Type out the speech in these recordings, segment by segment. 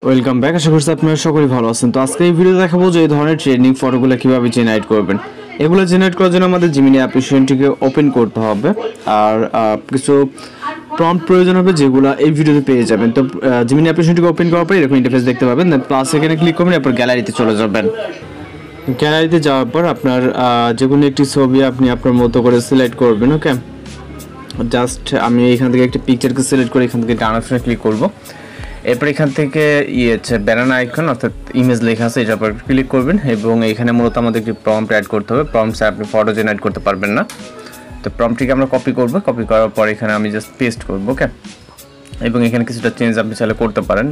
Welcome back. আশা করছি আপনারা সকলেই ভালো আছেন। তো আজকে এই ভিডিও দেখাবো যে এই ধরনের ট্রেন্ডিং ফটোগুলো কিভাবে জেনারেট করবেন। এগুলো জেনারেট করার জন্য আমাদের জিমিনি অ্যাপ্লিকেশনটিকে ওপেন করতে হবে, আর কিছু প্রম্পট প্রয়োজন হবে যেগুলো এই ভিডিওতে পেয়ে যাবেন। তো জিমিনি অ্যাপ্লিকেশনটিকে ওপেন করার পর এরকম ইন্টারফেস দেখতে পাবেন, দেন প্লাস এখানে ক্লিক করবেন, এরপর গ্যালারিতে চলে যাবেন। গ্যালারিতে যাওয়ার পর আপনার যে কোনো একটি ছবি আপনি আপনার মতো করে সিলেক্ট করবেন। ওকে, জাস্ট আমি এখান থেকে একটি পিকচারকে সিলেক্ট করে এখান থেকে ডান অপশনে ক্লিক করব। এরপর এখান থেকে ব্যানানা আইকন অর্থাৎ ইমেজ লেখা আছে, এটার উপর ক্লিক করবেন এবং এখানে মূলত আমাদের একটি প্রম্পট অ্যাড করতে হবে। প্রম্পটে আপনি ফটো জেনারেট করতে পারবেন না, তো প্রম্পটটিকে আমরা কপি করব। কপি করার পর এখানে আমি জাস্ট পেস্ট করব। ওকে, এবং এখানে কিছুটা চেঞ্জ আপনি চাইলে করতে পারেন।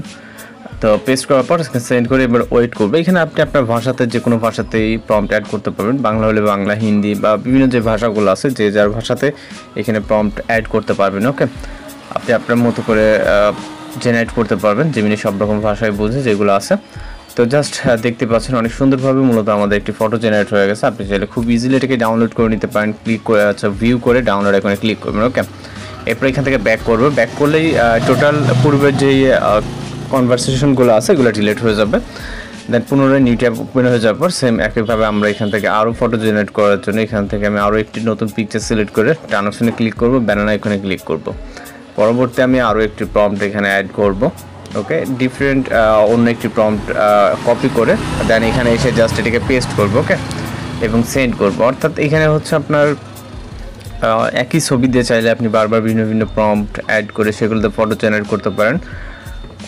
তো পেস্ট করার পর সেন্ড করে এবার ওয়েট করবে। এখানে আপনি আপনার ভাষাতে যে কোনো ভাষাতেই প্রম্পট অ্যাড করতে পারবেন, বাংলা হলে বাংলা, হিন্দি বা বিভিন্ন যে ভাষাগুলো আছে যে যার ভাষাতে এখানে প্রম্পট অ্যাড করতে পারবেন। ওকে, আপনি আপনার মতো করে জেনারেট করতে পারবেন, যেমনি সব রকম ভাষায় বোঝে যেগুলো আছে। তো জাস্ট দেখতে পাচ্ছেন অনেক সুন্দরভাবে মূলত আমাদের একটি ফটো জেনারেট হয়ে গেছে। আপনি চাইলে খুব ইজিলি এটাকে ডাউনলোড করে নিতে পারেন। ক্লিক করে ভিউ করে ডাউনলোড এখানে ক্লিক করবেন। ওকে, এরপর এখান থেকে ব্যাক করবো। ব্যাক করলেই টোটাল পূর্বের যেই কনভারসেশনগুলো আছে এগুলো ডিলিট হয়ে যাবে। দেন পুনরায় নিউ ট্যাব ওপেন হয়ে যাওয়ার পর সেম একইভাবে আমরা এখান থেকে আরও ফটো জেনারেট করার জন্য এখান থেকে আমি আরও একটি নতুন পিকচার সিলেক্ট করে ডান অপশনে ক্লিক করবো, ব্যানানা এখানে ক্লিক করব। পরবর্তী আমি আরও একটি প্রম্পট এখানে অ্যাড করব। ওকে, ডিফারেন্ট অন্য একটি প্রম্পট কপি করে দেন এখানে এসে জাস্ট এটাকে পেস্ট করব। ওকে, এবং সেন্ড করব। অর্থাৎ এখানে হচ্ছে আপনার একই ছবি দিয়ে চাইলে আপনি বারবার ভিন্ন ভিন্ন প্রম্পট অ্যাড করে সেগুলোতে ফটো জেনারেট করতে পারেন,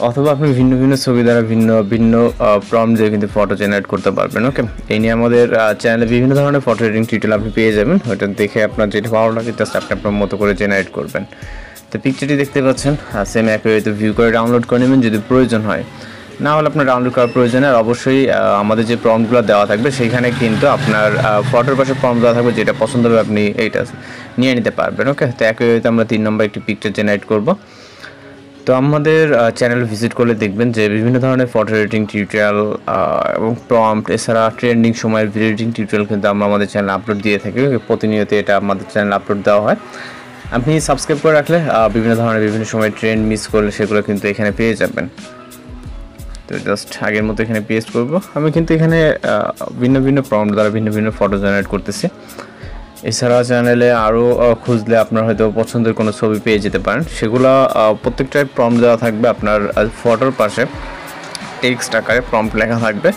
অথবা আপনি ভিন্ন ভিন্ন ছবি দ্বারা ভিন্ন ভিন্ন প্রম্পট দিয়ে কিন্তু ফটো জেনারেট করতে পারবেন। ওকে, এই নিয়ে আমাদের চ্যানেলে বিভিন্ন ধরনের ফটো এডিটিং টিউটোরিয়াল আপনি পেয়ে যাবেন। ওইটা দেখে আপনার যেটা ভালো লাগে জাস্ট আপনি আপনার মতো করে জেনারেট করবেন। তো পিকচারটি দেখতে পাচ্ছেন, সেম একই হয়তো ভিউ করে ডাউনলোড করে নেবেন যদি প্রয়োজন হয়, না হলে আপনার ডাউনলোড করার প্রয়োজন। আর অবশ্যই আমাদের যে প্রম্পটগুলো দেওয়া থাকবে সেইখানে কিন্তু আপনার ফটোর পাশে প্রম্পট দেওয়া থাকবে, যেটা পছন্দ হবে আপনি এইটা নিয়ে নিতে পারবেন। ওকে, তো একই হয়তো আমরা 3 নম্বর একটি পিকচার জেনারেট করব। তো আমাদের চ্যানেল ভিজিট করলে দেখবেন যে বিভিন্ন ধরনের ফটো এডিটিং টিউটোরিয়াল এবং প্রম্পট, এছাড়া ট্রেন্ডিং সময়ের ভিডিও এডিটিং টিউটোরিয়াল কিন্তু আমরা আমাদের চ্যানেলে আপলোড দিয়ে থাকি। প্রতিনিয়ত এটা আমাদের চ্যানেলে আপলোড দেওয়া হয়। আপনি সাবস্ক্রাইব করে রাখলে বিভিন্ন ধরনের বিভিন্ন সময় ট্রেন্ড মিস করলে সেগুলো কিন্তু এখানে পেয়ে যাবেন। তো জাস্ট আগের মতো এখানে পেস্ট করব। আমি কিন্তু এখানে ভিন্ন ভিন্ন প্রম্পট দ্বারা ভিন্ন ভিন্ন ফটো জেনারেট করতেছি। এছাড়া চ্যানেলে আরও খুঁজলে আপনার হয়তো পছন্দের কোনো ছবি পেয়ে যেতে পারেন। সেগুলো প্রত্যেকটাই প্রম্পট দেওয়া থাকবে। আপনার ফটোর পাশে টেক্সট আকারে প্রম্পট লেখা থাকবে,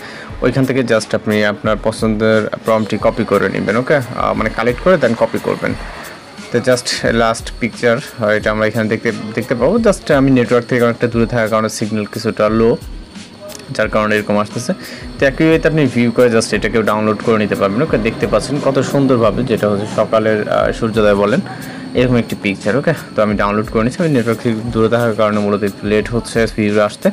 ওইখান থেকে জাস্ট আপনি আপনার পছন্দের প্রম্পটটি কপি করে নেবেন। ওকে, মানে কালেক্ট করে দেন কপি করবেন। তো জাস্ট লাস্ট পিকচার এটা আমরা এখানে দেখতে পাবো। জাস্ট আমি নেটওয়ার্ক থেকে অনেকটা দূরে থাকার কারণে সিগন্যাল কিছুটা লো, যার কারণে এরকম আসতেছে। তো একই ওয়েতে আপনি ভিউ করে জাস্ট এটাকেও ডাউনলোড করে নিতে পারবেন। ওকে, দেখতে পাচ্ছেন কত সুন্দরভাবে, যেটা হচ্ছে সকালের সূর্যোদয় বলেন এরকম একটি পিকচার। ওকে, তো আমি ডাউনলোড করে নিচ্ছি। আমি নেটওয়ার্ক থেকে দূরে থাকার কারণে মূলত একটু লেট হচ্ছে ভিউ আসতে।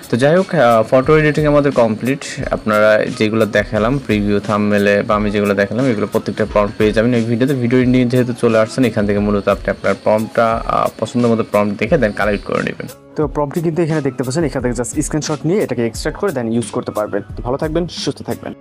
তো যাই হোক, ফটো এডিটিং আমাদের কমপ্লিট। আপনারা যেগুলো দেখালাম প্রিভিউ, থাম্বনেলে বা আমি যেগুলো দেখালাম এগুলো প্রত্যেকটা প্রম্পট পেয়ে যাবেন এই ভিডিওতে। ভিডিও নিয়ে যেহেতু চলে আসছেন, এখান থেকে মূলত আপনি আপনার প্রম্পটটা পছন্দের মতো প্রম্পট দেখে দেন কালেক্ট করে নেবেন। তো প্রম্পটটি কিন্তু এখানে দেখতে পাচ্ছেন, এখান থেকে জাস্ট স্ক্রিনশট নিয়ে এটাকে এক্সট্রাক্ট করে দেন ইউজ করতে পারবেন। তো ভালো থাকবেন, সুস্থ থাকবেন।